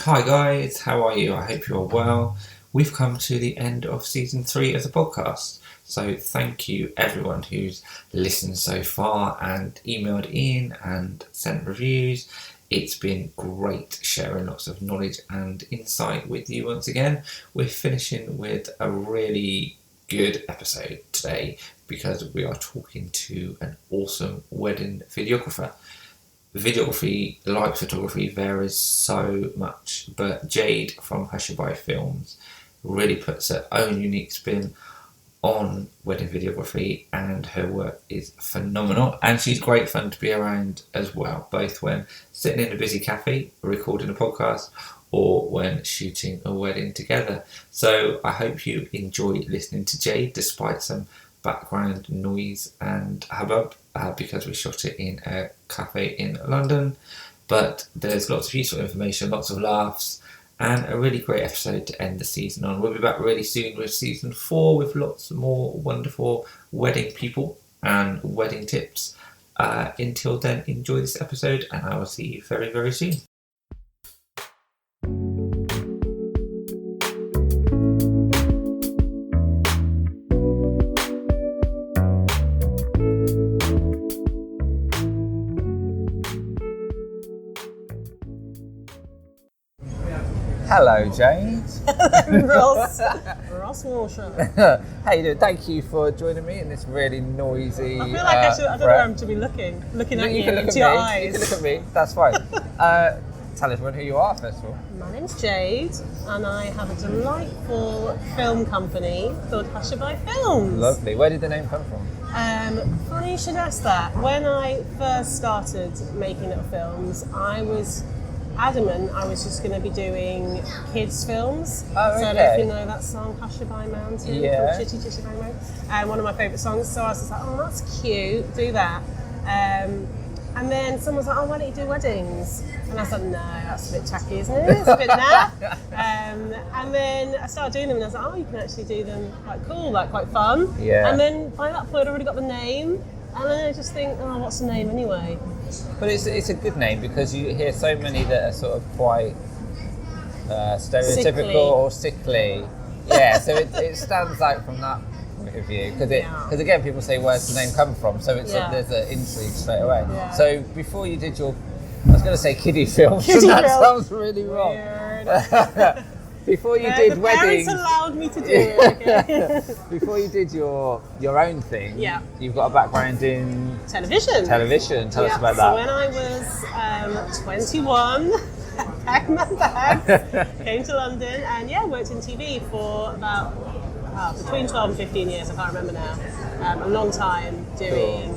Hi guys, how are you? I hope you're well. We've come to the end of season 3 of the podcast. So thank you everyone who's listened so far and emailed in and sent reviews. It's been great sharing lots of knowledge and insight with you once again. We're finishing with a really good episode today because we are talking to an awesome wedding videographer. Videography, like photography, varies so much, but Jade from Hushabye Films really puts her own unique spin on wedding videography, and her work is phenomenal, and she's great fun to be around as well, both when sitting in a busy cafe recording a podcast or when shooting a wedding together. So I hope you enjoy listening to Jade despite some background noise and hubbub because we shot it in a cafe in London, but there's lots of useful information, lots of laughs, and a really great episode to end the season on. We'll be back really soon with season 4 with lots more wonderful wedding people and wedding tips. Until then, enjoy this episode and I will see you very, very soon. Hello, Jade. Ross Walsher. How you doing? Thank you for joining me in this really noisy. I feel like I don't know where I'm to be looking at you into your eyes. You can look at me. That's fine. Tell everyone who you are first of all. My name's Jade, and I have a delightful film company called Hushabye Films. Lovely. Where did the name come from? Funny you should ask that. When I first started making little films, I was adamant I was just going to be doing kids films. Oh, okay. So I don't know if you know that song Hushabye Mountain, yeah. from Chitty Chitty Bang Bang. One of my favourite songs. So I was just like, oh, that's cute, do that. And then someone was like, oh, why don't you do weddings? And I was like, no, that's a bit tacky, isn't it? It's a bit naff. And then I started doing them and I was like, oh, you can actually do them quite cool, like quite fun. Yeah. And then by that point I'd already got the name. And then I just think, oh, what's the name anyway? But it's a good name because you hear so many that are sort of quite stereotypical sickly. Or sickly. Yeah, so it stands out from that point of view because again people say where's the name come from, so it's there's an intrigue straight away. Yeah. So before you did your, I was going to say kiddie films, and that sounds really wrong. Weird. Before you did the weddings, parents allowed me to do it. Okay? before you did your own thing, you've got a background in television. Tell us about that. So when I was 21, packed my bags, came to London, and worked in TV for about between 12 and 15 years. I can't remember now. A long time doing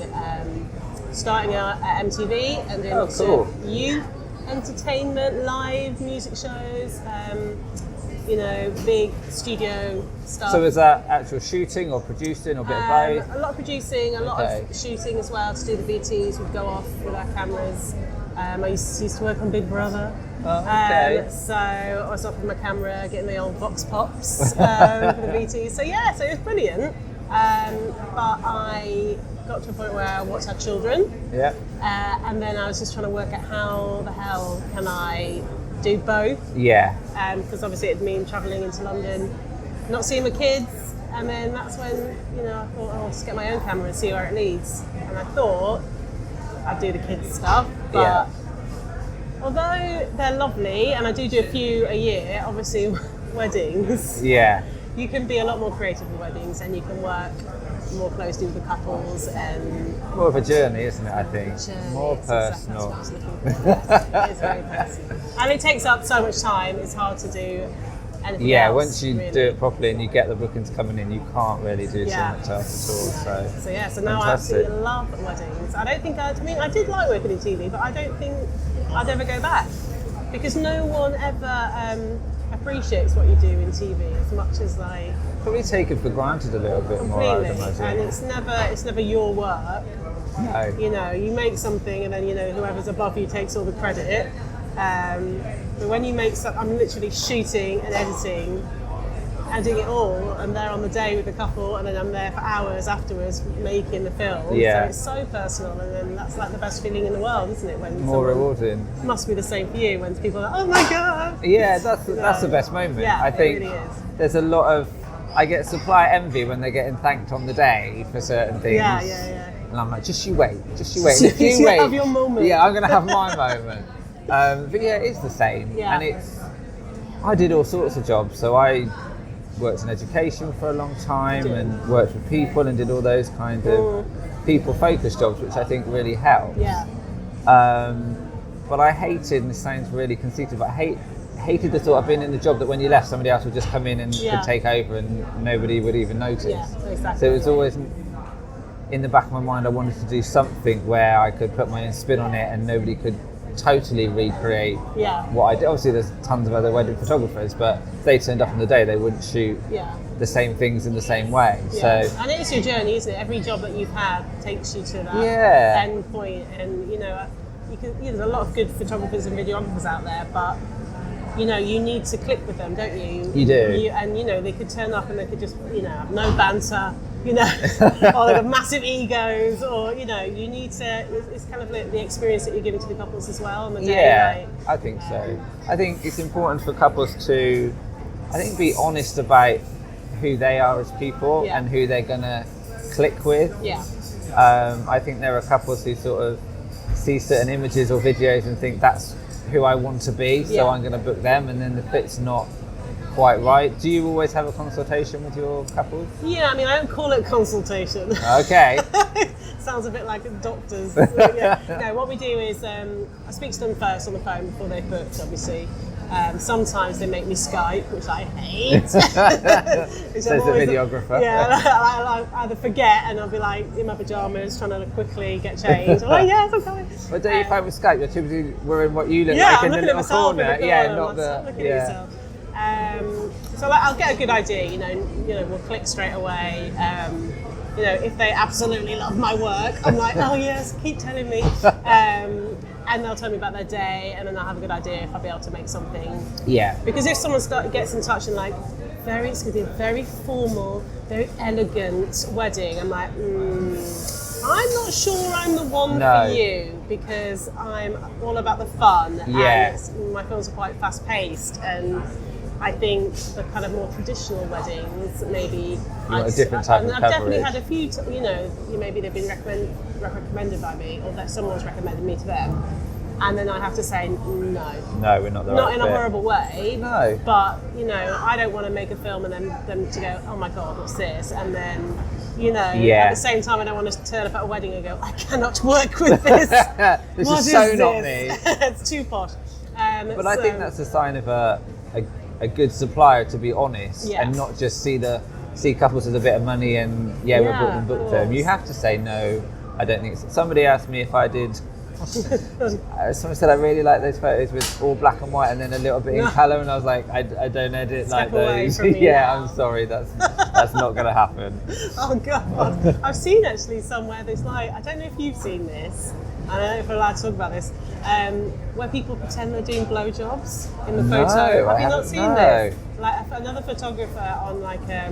starting out at MTV and doing lots of youth entertainment, live music shows. Big studio stuff. So is that actual shooting or producing or a bit of both? A lot of producing, a lot of shooting as well. To do the BTs, we'd go off with our cameras. I used to work on Big Brother. Oh, okay. So I was off with my camera, getting the old Vox Pops for the BTs. So so it was brilliant. But I got to a point where I wanted to have children. Yeah. And then I was just trying to work out how the hell can I do both. Yeah. Because obviously it'd mean travelling into London, not seeing my kids, and then that's when I thought I'll just get my own camera and see where it leads. And I thought I'd do the kids stuff, but although they're lovely and I do a few a year, obviously weddings. Yeah. You can be a lot more creative with weddings, and you can work more closely with the couples and more of a journey, isn't it? I think more personal. It is very personal, and it takes up so much time. It's hard to do anything else. Once you do it properly and you get the bookings coming in, you can't really do so much else at all. So now I absolutely love weddings. I don't think I did like working in TV, but I don't think I'd ever go back because no one ever appreciates what you do in TV as much as like. Probably taken for granted a little bit more, I would imagine. And it's never your work. No. You make something and then whoever's above you takes all the credit. But when you make something, I'm literally shooting and editing doing it all, and they're on the day with the couple, and then I'm there for hours afterwards making the film. Yeah. So it's so personal, and then that's like the best feeling in the world, isn't it? When More rewarding. Must be the same for you when people are like, oh my god. Yeah, that's the best moment. Yeah, I think it really is. there's a lot of, I get supplier envy when they're getting thanked on the day for certain things. Yeah. And I'm like, just you wait. And if You you wait, have your moment. yeah, I'm gonna have my moment. But yeah, it's the same. Yeah. And I did all sorts of jobs. So I worked in education for a long time and worked with people and did all those kind of people-focused jobs, which I think really helped. Yeah. But I hated, and this sounds really conceited, but I hated the thought of being in the job that when you left, somebody else would just come in and could take over and nobody would even notice. Yeah, exactly. So it was always in the back of my mind, I wanted to do something where I could put my own spin on it and nobody could totally recreate what I did. Obviously there's tons of other wedding photographers, but if they turned up on the day, they wouldn't shoot the same things in the same way. Yeah. So, and it is your journey, isn't it? Every job that you've had takes you to that end point, and there's a lot of good photographers and videographers out there, but you need to click with them, don't you? You do. And they could turn up and they could just have no banter, or they have massive egos, or you need to. It's kind of like the experience that you're giving to the couples as well on the day. I think so. I think it's important for couples to, be honest about who they are as people and who they're gonna click with. Yeah. I think there are couples who sort of see certain images or videos and think that's who I want to be, so I'm going to book them, and then the fit's not quite right. Do you always have a consultation with your couples? Yeah, I don't call it consultation. Okay. Sounds a bit like a doctor's. No, what we do is I speak to them first on the phone before they book, obviously. Sometimes they make me Skype, which I hate. Says the videographer. Yeah, I either forget and I'll be like in my pajamas trying to quickly get changed. I'm like, yes, I'm coming. But don't you find with Skype, you're typically wearing what you look like I'm in the little corner? Not the. Looking at yourself. So I'll get a good idea. We'll click straight away. If they absolutely love my work, I'm like, oh yes, keep telling me. And they'll tell me about their day, and then I'll have a good idea if I'll be able to make something. Yeah. Because if someone gets in touch and it's going to be a very formal, very elegant wedding, I'm like, I'm not sure I'm the one for you, because I'm all about the fun. Yeah. And my films are quite fast paced, and I think the kind of more traditional weddings, maybe a different type of I've coverage. definitely had a few, maybe they've been recommended by me, or that someone's recommended me to them, and then I have to say no. No, we're not the right Not in fit. a horrible way. No. But I don't want to make a film and then them to go, oh my god, what's this? And then at the same time, I don't want to turn up at a wedding and go, I cannot work with this. This is so not me. It's too posh. But I think that's a sign of a good supplier, to be honest, and not just see couples with a bit of money and we'll book them. You have to say no. I don't think so. Somebody asked me if I did. Someone said I really like those photos with all black and white and then a little bit in colour, and I was like, I don't edit like those. I'm sorry, that's not going to happen. Oh god, I've seen actually somewhere there's I don't know if you've seen this. I don't know if we're allowed to talk about this. Where people pretend they're doing blowjobs in the photo. Have you not seen this? Like another photographer on like a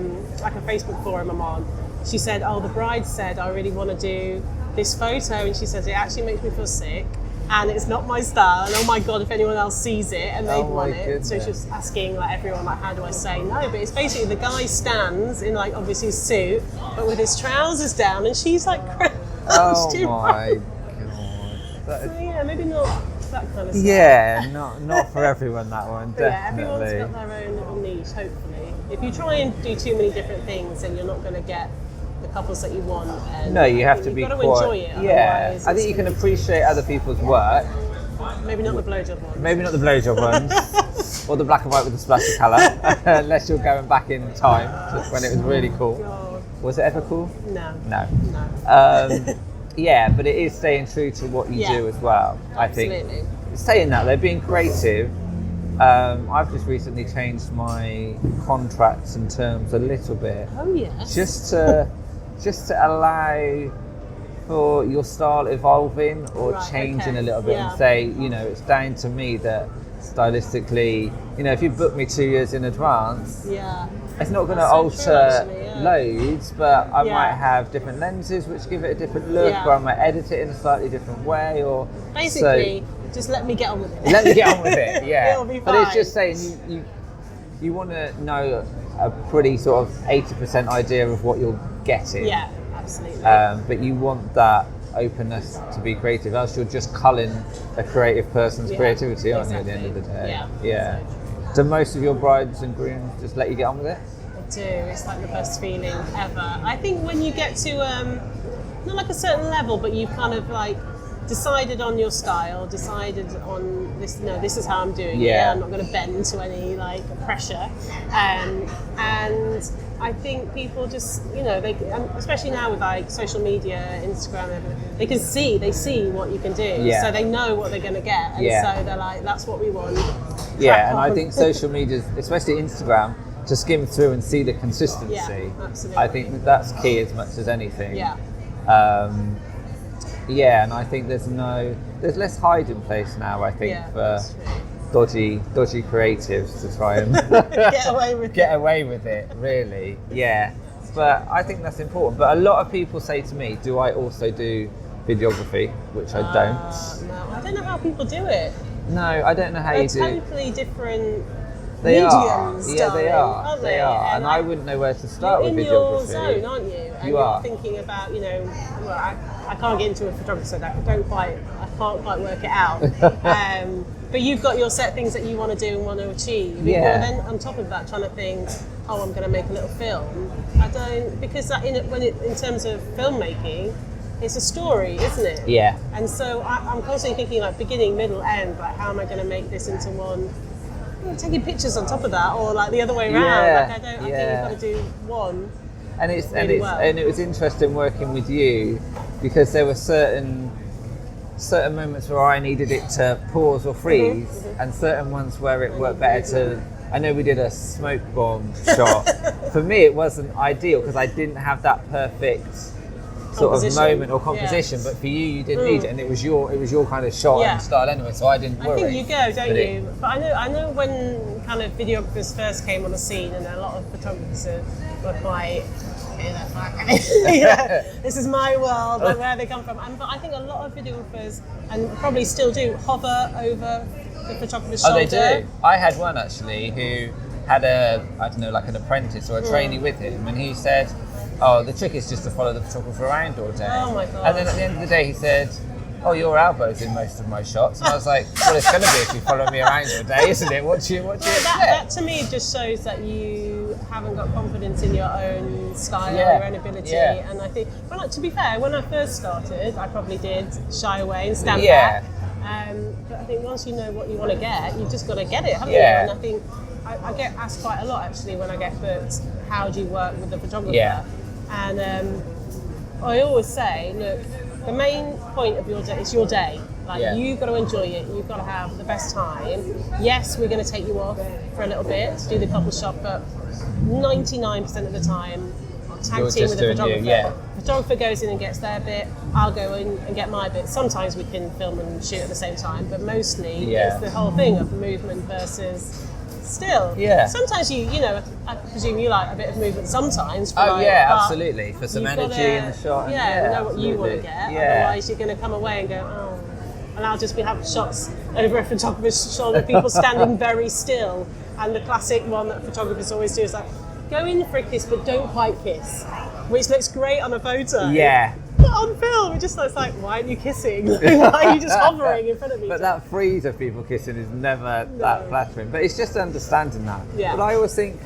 Facebook forum I'm on. She said, "Oh, the bride said I really want to do this photo," and she says it actually makes me feel sick, and it's not my style. And oh my god, if anyone else sees it and they want it, goodness. so she's asking everyone how do I say no? But it's basically the guy stands in obviously his suit, but with his trousers down, and she's oh my god. So maybe not that kind of stuff. Yeah, not for everyone, that one, definitely. Everyone's got their own little niche, hopefully. If you try and do too many different things, then you're not going to get the couples that you want. And no, you have to be got to quite... enjoy it. Yeah, I think you can appreciate other people's work. Maybe not the blowjob ones. Maybe not the blowjob ones. Or the black and white with a splash of colour. Unless you're going back in time to when it was really cool. God. Was it ever cool? No. Yeah, but it is staying true to what you do as well. Absolutely. I think. Saying that, though, being creative, I've just recently changed my contracts and terms a little bit. Oh yes. Just to allow for your style evolving or changing a little bit, and say, it's down to me that stylistically, if you book me 2 years in advance, it's not going to That's so alter true, actually, loads, but I Yeah. might have different lenses which give it a different look, Yeah. or I might edit it in a slightly different way, or Basically, just let me get on with it. let me get on with it. Yeah, It'll be but it's fine. just saying you want to know a pretty sort of 80% idea of what you're getting. Yeah, absolutely. But you want that openness to be creative, else you're just culling a creative person's creativity, aren't you, at the end of the day? Yeah. Do most of your brides and grooms just let you get on with it? I do. It's like the best feeling ever. I think when you get to not like a certain level, but you've kind of like decided on your style, decided on this. No, this is how I'm doing it. I'm not going to bend to any like pressure. And I think people just, they, especially now with like social media, Instagram, everything, they see what you can do. So they know what they're going to get, and so they're like, that's what we want. Yeah, and I think social media, especially Instagram, to skim through and see the consistency. Yeah, absolutely. I think that's key as much as anything. Yeah. And I think there's less hiding place now, I think, for dodgy creatives to try and get away with it, really. Yeah. But I think that's important. But a lot of people say to me, do I also do videography? Which I don't. No, I don't know how people do it. No, I don't know how you do. They're totally different They mediums, are. Yeah, they are. aren't They are. And I wouldn't know where to start with videography. You're in your zone, aren't you? And You are. You're thinking about, I can't get into a photography, so I can't quite work it out. But you've got your set things that you want to do and want to achieve. Yeah. And then on top of that, trying to think, I'm going to make a little film. I don't, because that in terms of filmmaking, it's a story, isn't it? Yeah. And so I'm constantly thinking like beginning, middle, end. Like, how am I going to make this into one? Taking pictures on top of that, or like the other way around. Yeah. Like I think you've got to do one. And it was interesting working with you, because there were certain moments where I needed it to pause or freeze, and certain ones where it worked better to. I know we did a smoke bomb shot. For me, it wasn't ideal because I didn't have that perfect sort of moment or composition. But for you didn't need it, and it was your kind of shot and style anyway. So I didn't worry. I think you go, don't you? But I know when kind of videographers first came on the scene, and a lot of photographers were quite. This is my world, like where they come from. But I think a lot of videographers, and probably still do, hover over the photographer's shoulder. Oh, they do. I had one actually who had like an apprentice or a trainee with him, and he said, the trick is just to follow the photographer around all day. Oh my God. And then at the end of the day he said, your elbow's in most of my shots. And I was like, well, it's going to be if you follow me around all day, isn't it? What do you expect? That to me just shows that you haven't got confidence in your own style, your own ability. And I think, to be fair, when I first started, I probably did shy away and stand back. But I think once you know what you want to get, you've just got to get it, haven't you? And I think I get asked quite a lot actually when I get booked, how do you work with the photographer? Yeah. And I always say, look, the main point of your day is your day. You've got to enjoy it. You've got to have the best time. Yes, we're going to take you off for a little bit to do the couple shot, but 99% of the time, I'll tag team with the photographer. Photographer goes in and gets their bit. I'll go in and get my bit. Sometimes we can film and shoot at the same time, but mostly it's the whole thing of movement versus still. Sometimes I presume you like a bit of movement sometimes. Absolutely. For some energy in the shot. You know what you want to get. Otherwise, you're going to come away and go, and I'll just have shots over a photographer's shoulder, people standing very still. And the classic one that photographers always do is like, go in for a kiss, but don't quite kiss, which looks great on a photo. Yeah. But on film, it just looks like, why aren't you kissing? Why are you just hovering in front of me? But that freeze of people kissing is never that flattering. But it's just understanding that. Yeah. But I always think,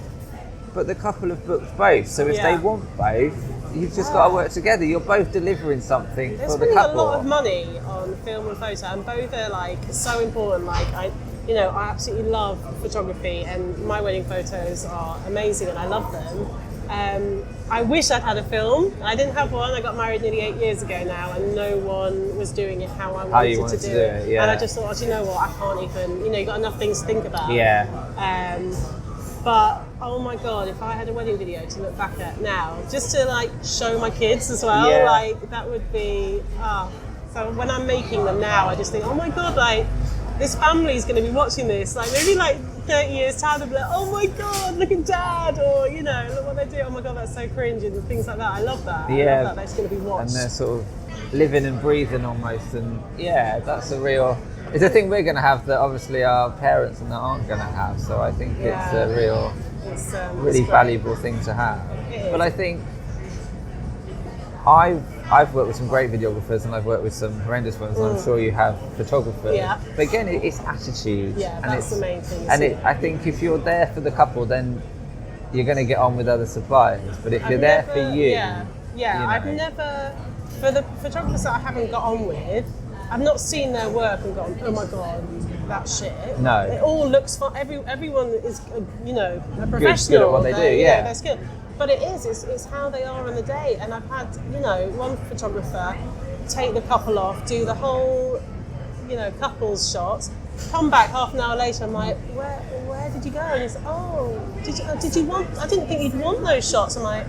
but the couple have booked both, so if they want both, you've just got to work together. You're both delivering something for the couple. There's a lot of money on film and photo, and both are so important. I absolutely love photography, and my wedding photos are amazing, and I love them. I wish I'd had a film. I didn't have one. I got married nearly 8 years ago now, and no one was doing it how I wanted to do it. And I just thought, you know what, I can't even. You've got enough things to think about. Yeah. But oh my God, if I had a wedding video to look back at now, just to show my kids as well, that would be. So when I'm making them now, I just think, oh my God, this family is going to be watching this. Maybe 30 years time, they'll be like, oh my God, look at Dad, or, you know, look what they do, oh my God, that's so cringe, and things like that. I love that. Yeah. I love that that's going to be watched. And they're sort of living and breathing almost, and yeah, that's a real, it's a thing we're going to have that obviously our parents and that aren't going to have, so I think it's a real, really valuable thing to have. But I think I've worked with some great videographers and I've worked with some horrendous ones, and I'm sure you have photographers. Yeah. But again, it's attitude. Yeah, and that's the main thing. And I think if you're there for the couple, then you're going to get on with other suppliers. But if you're there for you, you know. I've never, for the photographers that I haven't got on with, I've not seen their work and gone, oh my God, that shit. No. It all looks fun. Everyone is, you know, a professional. Good at what they do, yeah. They're skilled. But it's how they are on the day. And I've had, you know, one photographer take the couple off, do the whole, you know, couples shots, come back half an hour later, I'm like, where did you go? And he's like, oh, did you want, I didn't think you'd want those shots. I'm like,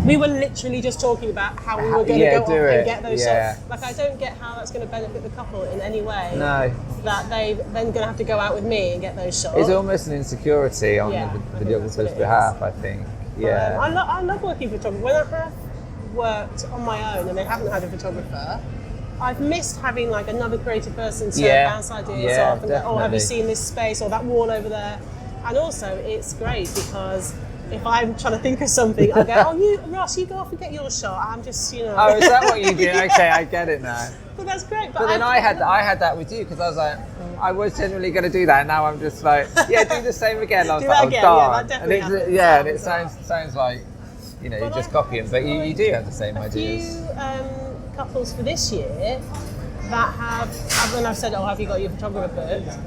we were literally just talking about how we were going to go off and get those shots. Like, I don't get how that's going to benefit the couple in any way. No. That they're then going to have to go out with me and get those shots. It's almost an insecurity on the videographer's behalf, I think. Yeah. I love working with photographers. When I have worked on my own and they haven't had a photographer, I've missed having like another creative person to bounce ideas off and oh, have you seen this space or that wall over there? And also, it's great because if I'm trying to think of something, I go, oh, Ross, you go off and get your shot. I'm just, you know. Oh, is that what you do? Okay, I get it now. But that's great. But then I had that with you because I was like, I was generally going to do that, and now I'm just like, yeah, do the same again. I was do like, that again. darn. Yeah, that definitely happens. Yeah, and it sounds like, you know, you're just copying, but you do have the same ideas. A few couples for this year that have, when I've said, oh, have you got your photographer booked?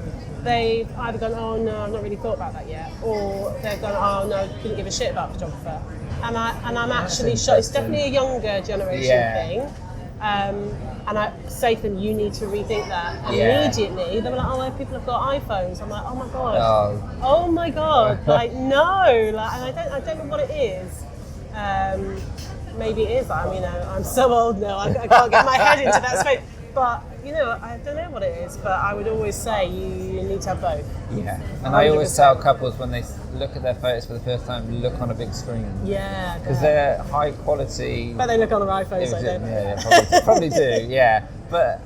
They've either gone, oh no, I've not really thought about that yet, or they've gone, oh no, couldn't give a shit about photographer. And I'm actually shocked. It's definitely a younger generation thing. And I say to them, you need to rethink that. And immediately, they were like, oh, people have got iPhones. I'm like, oh my God. Oh my God. Like, no. Like, and I don't know what it is. Maybe it is. I mean, I'm so old now, I can't get my head into that space. But, you know, I don't know what it is, but I would always say you need to have both. Yeah. And 100%. I always tell couples when they look at their photos for the first time, look on a big screen. Yeah. Because they're high quality. But they look on their iPhones, don't they? Yeah, probably do, yeah. But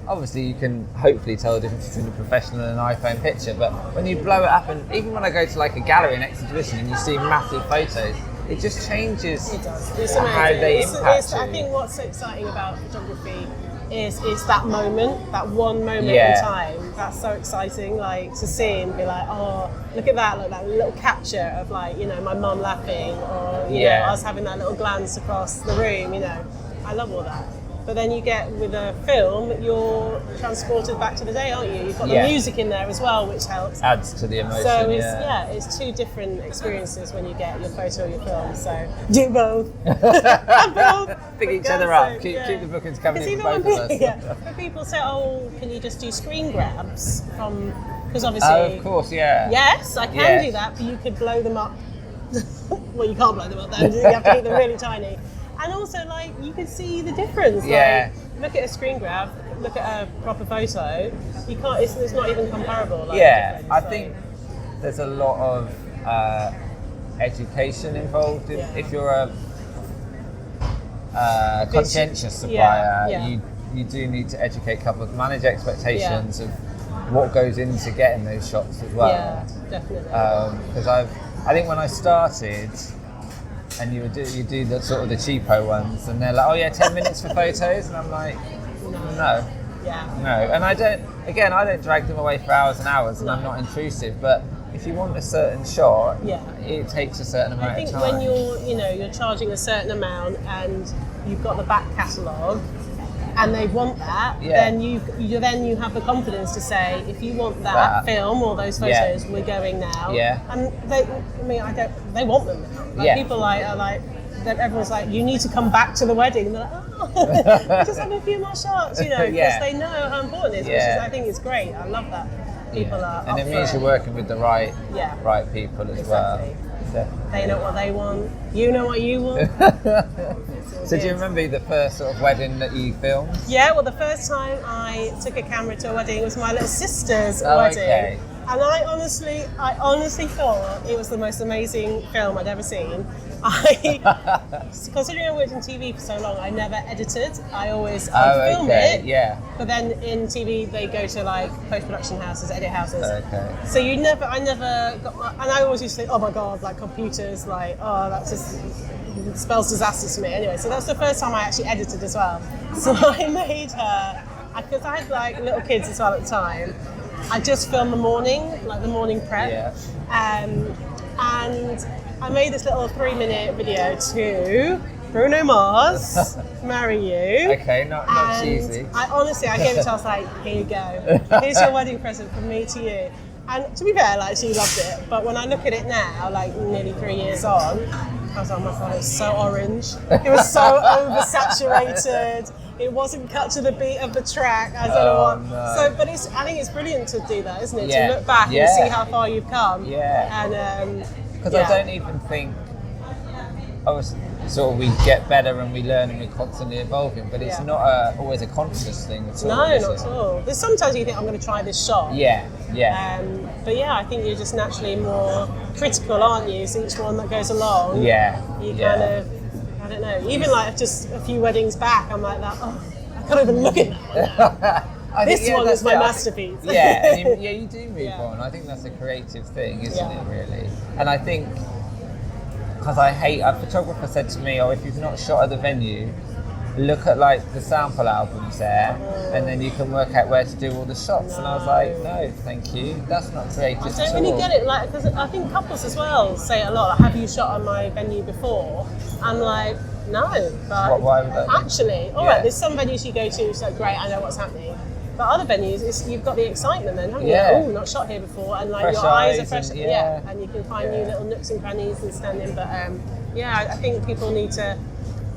obviously you can hopefully tell the difference between a professional and an iPhone picture, but when you blow it up, and even when I go to like a gallery, an exhibition, and you see massive photos, it just changes how they impact you. I think what's so exciting about photography is it's that moment, that one moment in time. That's so exciting, like to see and be like, oh, look at that, look, that little capture of like, you know, my mum laughing, or you know, us having that little glance across the room, you know. I love all that. But then you get with a film, you're transported back to the day, aren't you? You've got the music in there as well, which helps. Adds to the emotion. So it's it's two different experiences when you get your photo or your film. So do both. both. Pick each other up. Keep the bookings coming in for both of us. When people say, "Oh, can you just do screen grabs from?" Because obviously, of course, yes, I can do that, but you could blow them up. Well, you can't blow them up. Then you have to keep them really tiny. And also, like, you can see the difference. Yeah. Like, look at a screen grab, look at a proper photo. You can't. It's not even comparable. Like, I think there's a lot of education involved. If you're a conscientious supplier, you do need to educate couples, manage expectations of what goes into getting those shots as well. Yeah, definitely. Because I think when I started. And you do the sort of the cheapo ones, and they're like, oh yeah, 10 minutes for photos, and I'm like, no. And I don't drag them away for hours and hours, and I'm not intrusive. But if you want a certain shot, it takes a certain amount of time. I think when you're charging a certain amount, and you've got the back catalogue, and they want that, then you have the confidence to say, if you want that film or those photos, we're going now. And they want them now. Like, people are like, everyone's like, you need to come back to the wedding. And they're like, oh, just have a few more shots, you know, because they know how important it is, which is, I think it's great. I love that. People are and it means you're working with the right people as well. They know what they want. You know what you want. So do you remember the first sort of wedding that you filmed? Yeah, well, the first time I took a camera to a wedding was my little sister's wedding. And I honestly thought it was the most amazing film I'd ever seen. Considering I worked in TV for so long, I never edited. I film it. Yeah. But then in TV, they go to like post-production houses, edit houses. Okay. So I never got, and I always used to think, oh my God, like computers, like, oh, that just spells disaster to me. Anyway, so that's the first time I actually edited as well. So I made her, because I had like little kids as well at the time. I just filmed the morning prep. Yeah. And I made this little 3-minute video to Bruno Mars, Marry You. Okay, not cheesy. I gave it to her, I was like, here you go. Here's your wedding present from me to you. And to be fair, like, she loved it. But when I look at it now, like nearly 3 years on, I was like, oh my God, it was so orange. It was so oversaturated. It wasn't cut to the beat of the track. I don't know what. No. So, but I think it's brilliant to do that, isn't it? Yeah. To look back and see how far you've come. Yeah. And because I don't even think, sort of we get better and we learn and we're constantly evolving, but it's not always a conscious thing at all. No, not at all. There's sometimes you think, I'm going to try this shot. Yeah. But yeah, I think you're just naturally more critical, aren't you? So each one that goes along, you kind of, I don't know, even like just a few weddings back, I'm like that, I can't even look at that. This one is my masterpiece. You do move on. I think that's a creative thing, isn't it, really? And I think, because a photographer said to me, if you've not shot at the venue, look at like the sample albums there, and then you can work out where to do all the shots. And I was like, no, thank you, that's not creative at all. I don't really get it, like, because I think couples as well say it a lot, like, have you shot on my venue before? I'm like, no, but why would that actually, right, there's some venues you go to, it's like, great, I know what's happening. But other venues, you've got the excitement then, haven't you? Oh, not shot here before, and like your eyes are fresh, and you can find new little nooks and crannies and stand in. But I think people need to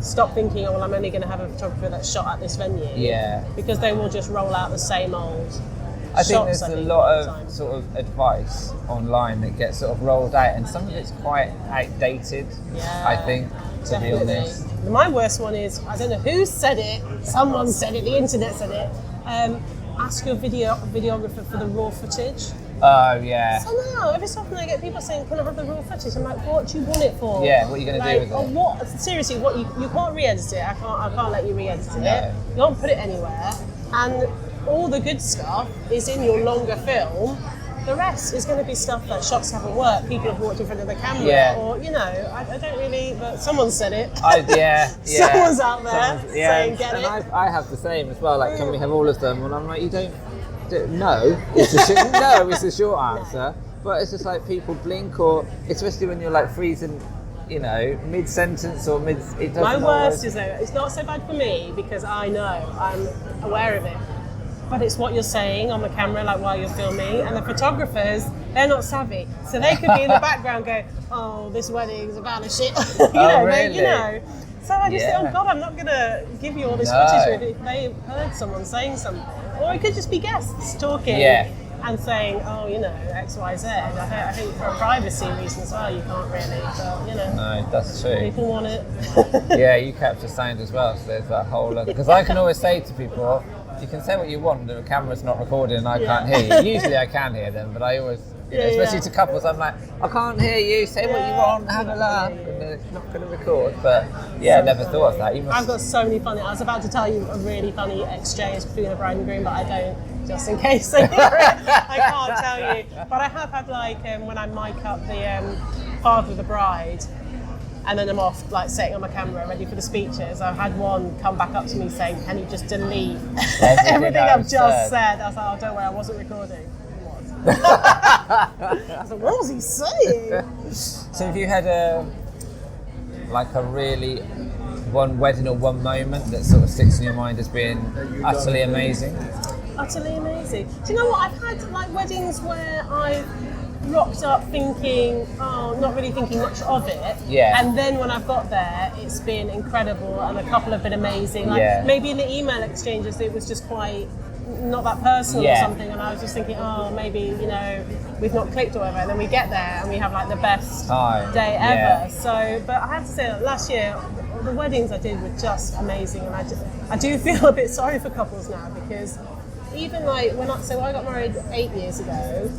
stop thinking, well, I'm only going to have a photographer that's shot at this venue. Yeah. Because they will just roll out the same old I think there's a lot of sort of advice online that gets sort of rolled out, and some of it's quite outdated, I think, to be honest. My worst one is, I don't know who said it, someone said it, the internet said it, ask your videographer for the raw footage. Oh, yeah. So now, every so often I get people saying, can I have the raw footage? I'm like, what do you want it for? Yeah, what are you going to do with it? What? Seriously, what you can't re-edit it. I can't let you re-edit it. You can't put it anywhere. And all the good stuff is in your longer film. The rest is going to be stuff that shots haven't worked, people have walked in front of the camera, or, you know, I don't really, but someone said it. Someone's out there saying, get and it. I have the same as well, like, can we have all of them? And I'm like, no, it's a short answer. But it's just like people blink, or especially when you're like freezing, you know, mid-sentence or it doesn't My worst is, though, it's not so bad for me because I know, I'm aware of it. But it's what you're saying on the camera, like while you're filming, and the photographers, they're not savvy, so they could be in the background going, "Oh, this wedding's about a shit," really? you know. So I just think, oh God, I'm not gonna give you all this footage if they heard someone saying something, or it could just be guests talking and saying, "Oh, you know, X, Y, Z." I think for a privacy reason as well, you can't really, but you know. No, that's true. People want it. Yeah, you capture sound as well, so there's that whole other. Because I can always say to people, you can say what you want, the camera's not recording and I can't hear you. Usually I can hear them, but I always, you know, especially to couples, I'm like, I can't hear you, say what you want, have a laugh, and then it's not going to record. But I never thought of that. I've got so many funny, I was about to tell you a really funny exchange between the bride and groom, but I don't, just in case I can't tell you. But I have had like, when I mic up the father of the bride, and then I'm off, like, setting on my camera, ready for the speeches. I've had one come back up to me saying, can you just delete everything I've just said? I was like, oh, don't worry, I wasn't recording. I was like, what was he saying? So have you had a really one wedding or one moment that sort of sticks in your mind as being utterly amazing? Utterly amazing. Do you know what? I've had, like, weddings where I've rocked up thinking, not really thinking much of it. Yeah. And then when I've got there, it's been incredible, and a couple have been amazing. Like maybe in the email exchanges, it was just quite not that personal or something, and I was just thinking, maybe, you know, we've not clicked or whatever. And then we get there and we have like the best day ever. So, but I have to say that last year, the weddings I did were just amazing, and I do feel a bit sorry for couples now, because even like I got married 8 years ago.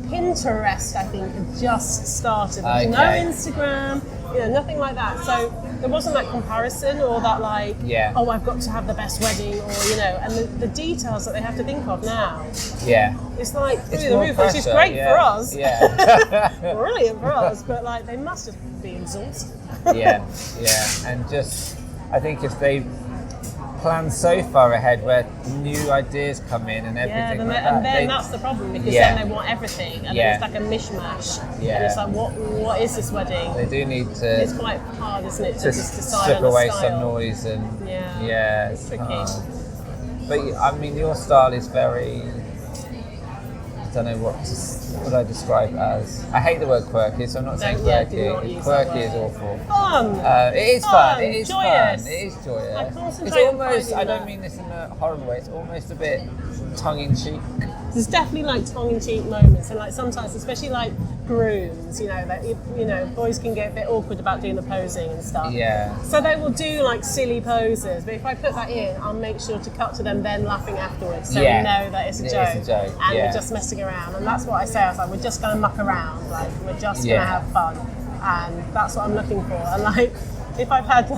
Pinterest, I think, had just started. There was no Instagram, nothing like that. So there wasn't that comparison or that oh, I've got to have the best wedding, or and the details that they have to think of now. Yeah. It's like through the roof, which is great for us. Yeah. Brilliant for us, but they must just be exhausted. Yeah. And just, I think if they plan so far ahead where new ideas come in and everything and then that's the problem, because then they want everything, and then it's like a mishmash. Yeah. And it's like, what is this wedding? They do need to. It's quite hard, isn't it, to just decide strip on the away style. some noise and it's tricky. But I mean, your style is very. I don't know what I describe as. I hate the word quirky, so I'm not saying quirky. Quirky is awful. Fun. It is fun. It is joyous. fun. It is joyous. It's almost. I don't mean this in a horrible way. It's almost a bit tongue in cheek. There's definitely tongue-in-cheek moments, and sometimes, especially grooms, that boys can get a bit awkward about doing the posing and stuff. Yeah. So they will do silly poses, but if I put that in, I'll make sure to cut to them then laughing afterwards, so we know that it's a joke. And we're just messing around, and that's what I say. I was like, we're just going to muck around, we're just going to have fun, and that's what I'm looking for. And if I've had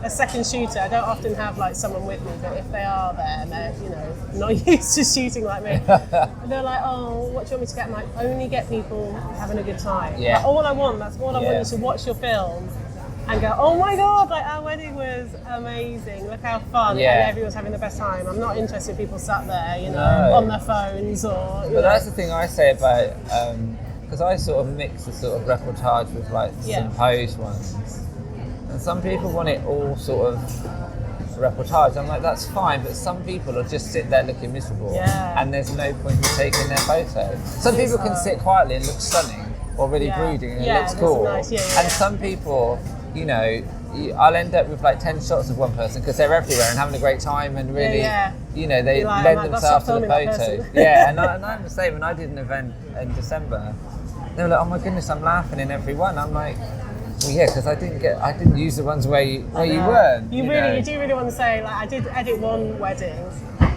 a second shooter, I don't often have someone with me, but if they are there and they're not used to shooting like me, they're like, oh, what do you want me to get? I'm like, only get people having a good time. Yeah. All I want you to watch your film and go, oh my god, our wedding was amazing, look how fun, and everyone's having the best time. I'm not interested in people sat there on their phones or but that's the thing I say about because I sort of mix the sort of reportage with some pose ones. And some people want it all sort of reportage. I'm like, that's fine, but some people will just sit there looking miserable, and there's no point in taking their photo. Some people can sit quietly and look stunning or really brooding and it looks cool. Nice. And some people, I'll end up with 10 shots of one person because they're everywhere and having a great time and really, they lend themselves to the photos. And I'm the same. When I did an event in December, they were like, oh my goodness, I'm laughing in every one. I'm like, well, yeah, because I didn't use the ones where you weren't. You do really want to say, I did edit one wedding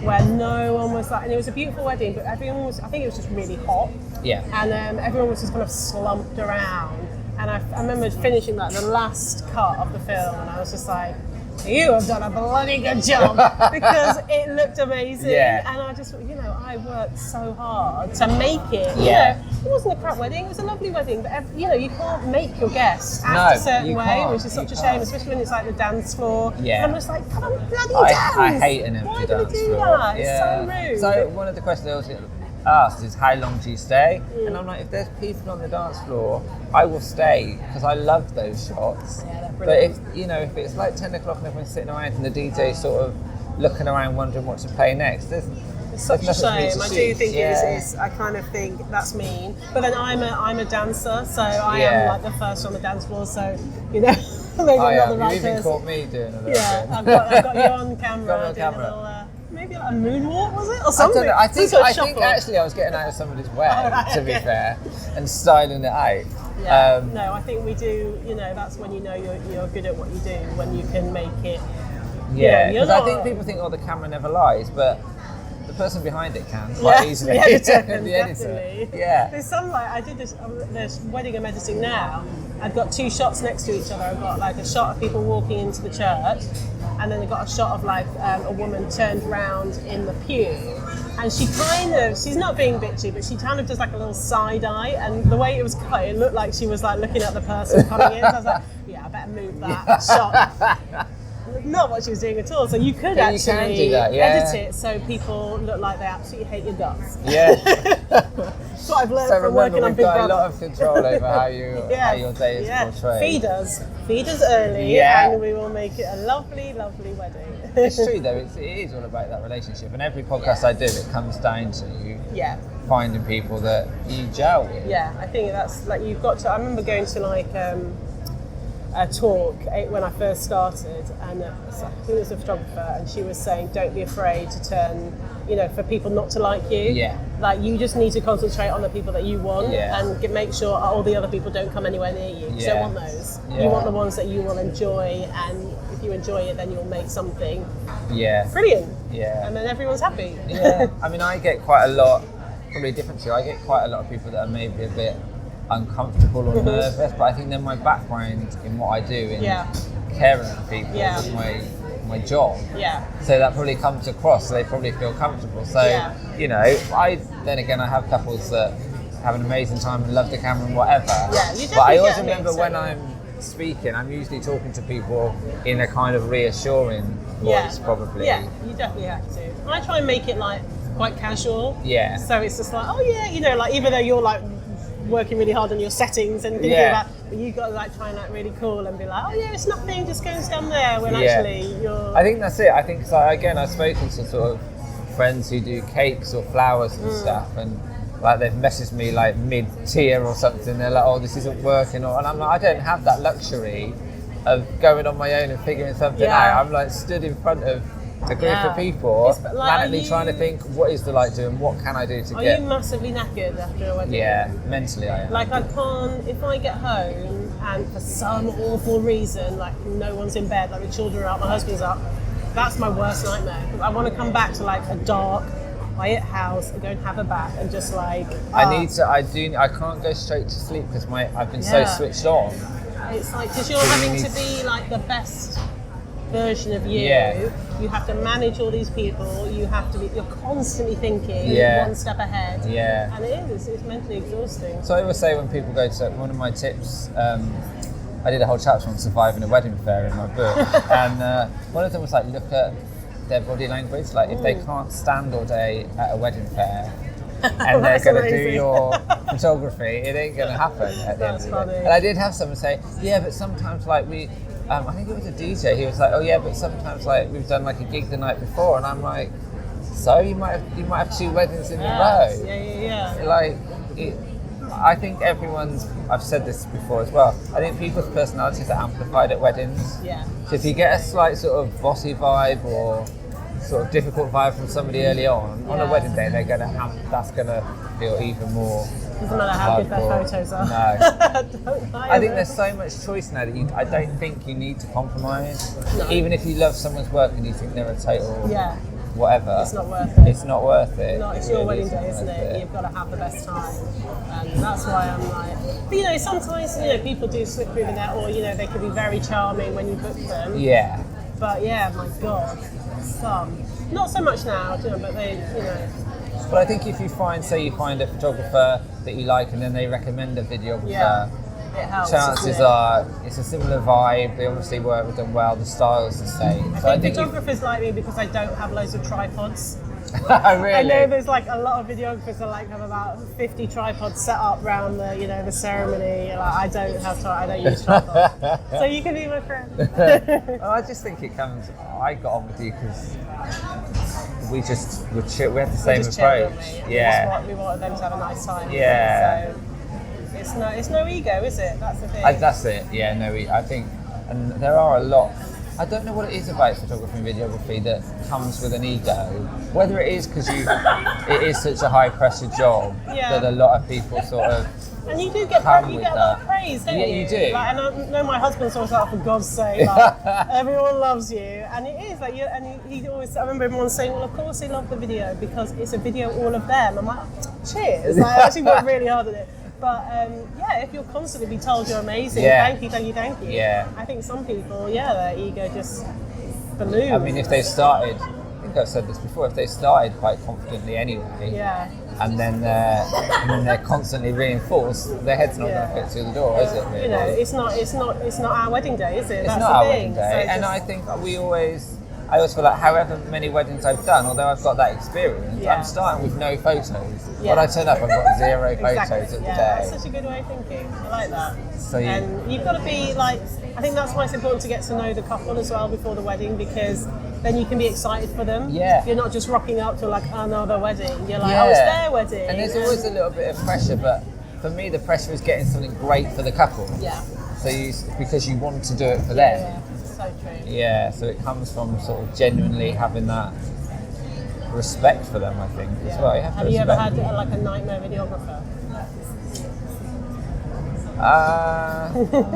where no one was and it was a beautiful wedding, but everyone was, I think it was just really hot. Yeah. And everyone was just kind of slumped around. And I remember finishing the last cut of the film, and I was just like, you have done a bloody good job, because it looked amazing. And I just, I worked so hard to make it. It wasn't a crap wedding, it was a lovely wedding, but you can't make your guests act a certain way, which is such a shame, especially when it's the dance floor. I'm just like, come on, bloody dance! I hate an empty dance floor. Why do we do that? It's so rude. So one of the questions I always get asked is, how long do you stay? And I'm like, if there's people on the dance floor, I will stay, because I love those shots. But if it's 10 o'clock and everyone's sitting around and the DJ's sort of looking around wondering what to play next, it's such a shame. I do think it is. I kind of think that's mean. But then I'm a dancer, so I am the first on the dance floor. So maybe I'm not the right person. You even caught me doing a little bit. I've got you on camera doing a little. Maybe a moonwalk, was it, or something? I think actually I was getting out of somebody's way, to be fair, and styling it out. No, I think we do. That's when you're good at what you do, when you can make it. Because I think people think, the camera never lies, but the person behind it can quite easily. The editor can, the definitely. There's some I did this wedding I'm editing now. I've got two shots next to each other. I've got a shot of people walking into the church, and then I've got a shot of a woman turned round in the pew. And she's not being bitchy, but she kind of does a little side eye, and the way it was cut, it looked like she was looking at the person coming in. So I was like, I better move that shot. Not what she was doing at all. So you could actually do that, edit it so people look like they absolutely hate your guts. That's what I've learned from working on Big Brother. We've got a lot of control over how your day is portrayed. Feed us early, and we will make it a lovely, lovely wedding. It's true though, it is all about that relationship, and every podcast I do, it comes down to finding people that you gel with. I think that's you've got to. I remember going to a talk when I first started, and who was a photographer, and she was saying, don't be afraid to turn, for people not to like you. You just need to concentrate on the people that you want, and make sure all the other people don't come anywhere near you. You don't want those. You want the ones that you will enjoy, and if you enjoy it, then you'll make something brilliant. And then everyone's happy. I mean, I get quite a lot probably different to you. I get quite a lot of people that are maybe a bit uncomfortable or nervous, but I think then my background in what I do in caring for people is my job. Yeah. So that probably comes across, so they probably feel comfortable. So, you know, I have couples that have an amazing time and love the camera and whatever. Yeah, you but I always get remember when I'm speaking, I'm usually talking to people in a kind of reassuring voice, probably. Yeah, you definitely have to. I try and make it like quite casual. Yeah. So it's just like, oh yeah, you know, like even though you're like working really hard on your settings and thinking about, but you got to like try and like really cool and be like, oh yeah, it's nothing, just go and stand there. When actually you're. I think that's it. I think so. Again, I've spoken to sort of friends who do cakes or flowers and stuff, and like they've messaged me like mid-tier or something. They're like, oh, this isn't working, and I'm like, I don't have that luxury of going on my own and figuring something out. I'm like stood in front of a group of people, manically trying to think, what is the light doing? What can I do to get? Are you massively knackered after a wedding? Yeah, mentally I am. Like I can't, if I get home and for some awful reason, like no one's in bed, like the children are up, my husband's up, that's my worst nightmare. I want to come back to like a dark, quiet house and go and have a bath and just like. I can't go straight to sleep because I've been so switched on. It's like, because you're having to be like the best version of you. You have to manage all these people. You're constantly thinking one step ahead. And it's mentally exhausting. So I always say when people go to, one of my tips, I did a whole chapter on surviving a wedding fair in my book, and one of them was like, look at their body language. Like if they can't stand all day at a wedding fair, and they're going to do your photography, it ain't going to happen at the end of the day. And I did have someone say, yeah, but sometimes like we, I think it was a DJ, he was like, oh yeah, but sometimes like we've done like a gig the night before, and I'm like, so you might have 2 weddings in a row. Like, I think I've said this before as well, I think people's personalities are amplified at weddings. So if you get a slight sort of bossy vibe or sort of difficult vibe from somebody early on a wedding day, that's gonna feel even more. Doesn't matter how good their photos are. No. I think there's so much choice now that I don't think you need to compromise. No. Even if you love someone's work and you think they're a total whatever. It's not worth it. It's not worth it. No, it's your wedding day, isn't it? You've got to have the best time. And that's why I'm like, but you know, sometimes, you know, people do slip through the net, or, you know, they can be very charming when you book them. Yeah. But yeah, my God, some. Not so much now, you know, but they, you know. But I think if you find a photographer that you like and then they recommend a videographer, it helps, chances are it's a similar vibe, they obviously work with them well, the style's the same. I think photographers like me because I don't have loads of tripods. Really? I know there's like a lot of videographers that like have about 50 tripods set up around the, you know, the ceremony. Like I don't use tripods. So you can be my friend. Well, I just think I got on with you because we had the same approach. We wanted them to have a nice time. Yeah. So it's no ego, is it? That's the thing. That's it. Yeah, no, I think, and there are a lot. I don't know what it is about photography and videography that comes with an ego. Whether it is because it is such a high pressure job that a lot of people sort of. And you do get a lot of praise, don't you? Yeah, you do. Like, and I know my husband sort of like, for God's sake, like, everyone loves you, and it is like he always. I remember everyone saying, "Well, of course they love the video because it's a video all of them." I'm like, cheers! Like, I actually worked really hard at it. But if you're constantly being told you're amazing, thank you. Yeah. I think some people, their ego just balloons. I mean, if they started, I think I've said this before, if they started quite confidently anyway, and then they're constantly reinforced, their head's not going to fit through the door, is it? Really? You know, it's not our wedding day, is it? It's not our wedding day, so and I think I always feel like however many weddings I've done, although I've got that experience, I'm starting with no photos. When I turn up, I've got 0 photos at the day. That's such a good way of thinking. I like that. And you've got to be like, I think that's why it's important to get to know the couple as well before the wedding, because then you can be excited for them. Yeah. You're not just rocking up to like another wedding. You're like, oh, it's their wedding. And there's always a little bit of pressure, but for me, the pressure is getting something great for the couple. Yeah. So because you want to do it for them. Yeah. So true. Yeah, so it comes from sort of genuinely having that respect for them, I think, as well. Have you ever had like a nightmare videographer?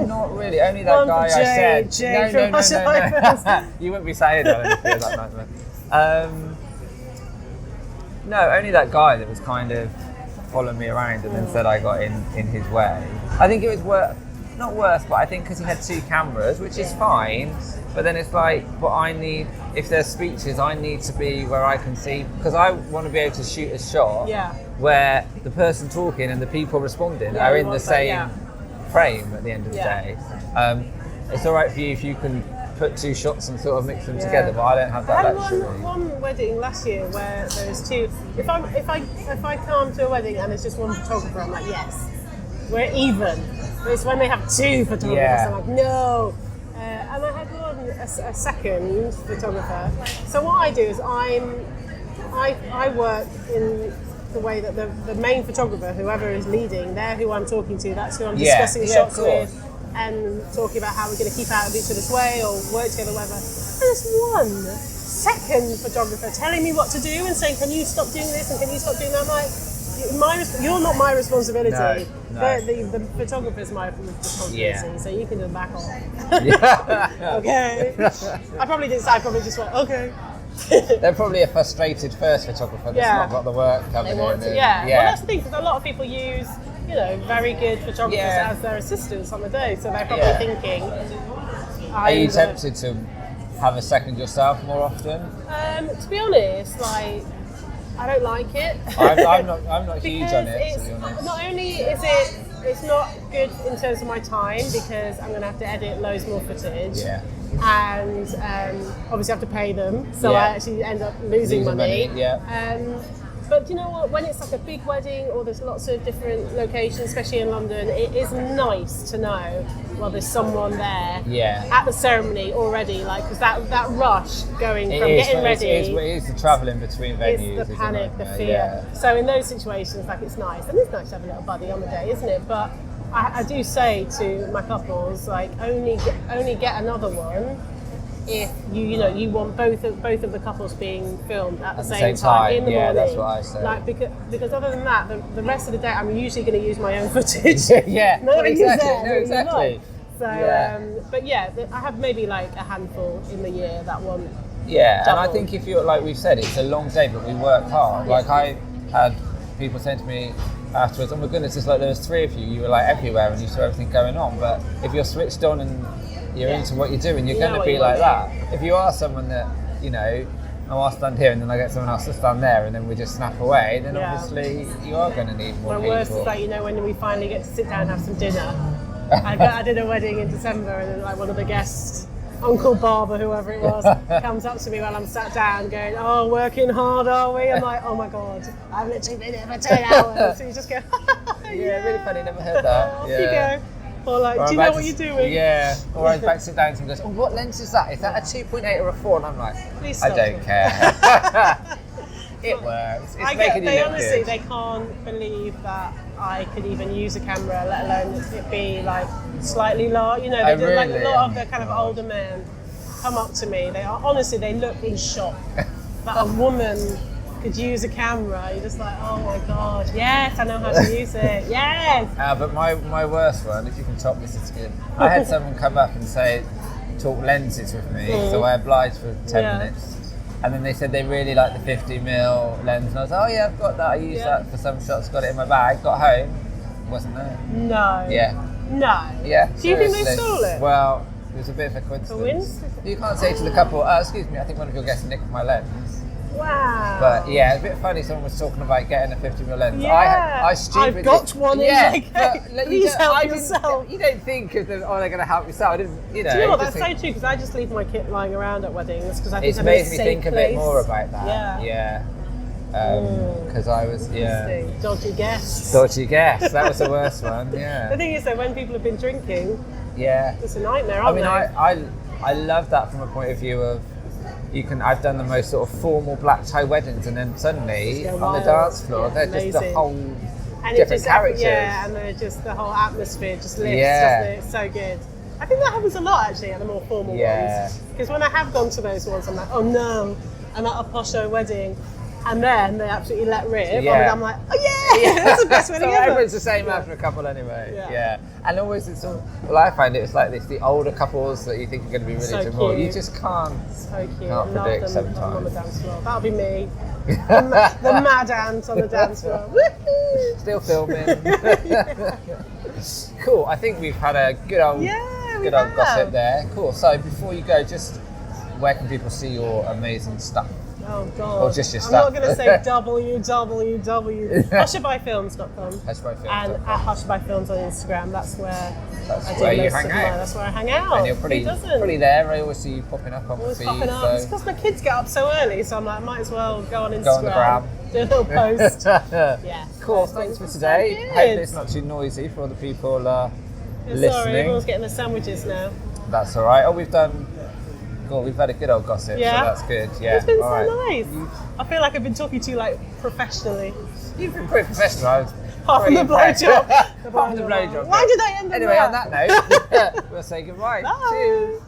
Not really. Only that guy Jade, I said. Jade No. You wouldn't be saying that if you had that nightmare. No, only that guy that was kind of following me around and then said I got in his way. I think it was not worse, but I think because he had 2 cameras, which is fine, but then it's like, but I need, if there's speeches, I need to be where I can see, because I want to be able to shoot a shot where the person talking and the people responding are in the same frame at the end of the day. It's all right for you if you can put 2 shots and sort of mix them together, but I don't have that luxury. I had one wedding last year where there was 2. If I come to a wedding and there's just one photographer, I'm like, yes, we're even. But it's when they have 2 photographers, I'm like, no. And I had a second photographer. So what I do is I work in the way that the main photographer, whoever is leading, they're who I'm talking to. That's who I'm discussing shots with. And talking about how we're going to keep out of each other's way or work together, whatever. And there's one second photographer telling me what to do and saying, can you stop doing this and can you stop doing that? I'm like, you're not my responsibility. No. The photographer's my responsibility, so you can just back off. Okay. I probably just went, okay. They're probably a frustrated first photographer that's not got the work coming in. Well, that's the thing, because a lot of people use very good photographers as their assistants on the day, so they're probably thinking. Are you tempted to have a second yourself more often? To be honest, like, I don't like it. I'm not huge on it, to be honest. Not only is it's not good in terms of my time, because I'm going to have to edit loads more footage. And obviously I have to pay them, so I actually end up losing money. But you know what, when it's like a big wedding or there's lots of different locations, especially in London, it is nice to know, well, there's someone there at the ceremony already, like, because that rush going from getting ready. It is the travelling between venues. It's the panic, the fear. So in those situations, like, it's nice. And it's nice to have a little buddy on the day, isn't it? But I do say to my couples, like, only get another one if you want both of the couples being filmed at the same time in the morning. That's what I say. Like, because other than that, the rest of the day I'm usually going to use my own footage. Exactly. So, but I have maybe like a handful in the year that want. Yeah, and I think if you're, like we've said, it's a long day, but we work hard. Like, I had people saying to me afterwards, oh my goodness, it's like there was 3 of you were like everywhere and you saw everything going on. But if you're switched on and you're into what you're doing, you're going to be like that. If you are someone that, I'll stand here and then I get someone else to stand there and then we just snap away, then obviously you are going to need more people. Worse is like, when we finally get to sit down and have some dinner. I did a wedding in December and then like one of the guests, Uncle Bob or whoever it was, comes up to me while I'm sat down going, oh, working hard, are we? I'm like, oh my God, I've literally been here for 10 hours. So you just go, really funny, never heard that. Off you go. Or like, do you know what you're doing? Yeah. Or I back sit down and goes, oh, what lens is that? Is that a 2.8 or a 4? And I'm like, I don't care. It works. It's making you look good. They can't believe that I could even use a camera, let alone it be like slightly large. Like a lot of the kind of older men come up to me. They look in shock that a woman could use a camera. You're just like, oh my God, yes, I know how to use it, yes. But my worst one, if you can top this, it's good. I had someone come up and say, talk lenses with me, so I obliged for 10 minutes. And then they said they really like the 50mm lens, and I was like, oh yeah, I've got that. I used that for some shots, got it in my bag, got home, wasn't there. No. Yeah. No. Yeah. Do you think they stole it? Well, it was a bit of a coincidence. You can't say to the couple, excuse me, I think one of your guests nicked my lens. Wow. But yeah, it's a bit funny. Someone was talking about getting a 50mm lens. Yeah. I stupidly... I've got one in my case. Please help yourself. You don't think of them, they're going to help yourself. Do you know what? That's so true, because I just leave my kit lying around at weddings because I think it's made me think a bit more about that. Yeah. Because I was, Dodgy guess. That was the worst one, yeah. The thing is, though, when people have been drinking, it's a nightmare, I mean, I love that from a point of view of, I've done the most sort of formal black tie weddings, and then suddenly on the dance floor, they're just the whole different characters. Yeah, and they're just the whole atmosphere just lifts, doesn't it? It's so good. I think that happens a lot actually at the more formal ones. Because when I have gone to those ones, I'm like, oh no, I'm at a posho wedding. and then they absolutely let rip. Yeah. I'm like, oh yeah, that's the best way to So get everyone's the same after a couple anyway. Yeah. And always it's all, well, I find it's like this, the older couples that you think are going to be really So tomorrow, you cute. just can't. So cute. Can't Love predict them on the sometimes. dance floor. That'll be me. The mad ant on the dance floor. Woohoo! Still filming. Cool. I think we've had a good old gossip there. Cool. So before you go, just where can people see your amazing stuff? Oh God. Or just your I'm stuff. not going to say www.hushabyeFilms.com Hushabye and at Hushabye Films on Instagram. That's where I do where you most hang of out. That's where I hang out. And you're Who pretty doesn't? there. I always see you popping up on the Always feed. popping up. It's because my kids get up so early, so I'm like, might as well go on Instagram. Go on the gram. Do a little post. Yeah. Cool. Thanks for today. So Hope it's not too noisy for the people listening. Sorry, everyone's getting their sandwiches now. That's all right. Oh, we've had a good old gossip, Yeah. so that's good. Yeah. It's been all so right. nice. I feel like I've been talking to you like professionally. You've been pretty professional. I was Apart from the pretty impressed. blowjob. Apart from the blowjob. Why did I end up Anyway, on that note, we'll say goodbye. Bye. Cheers.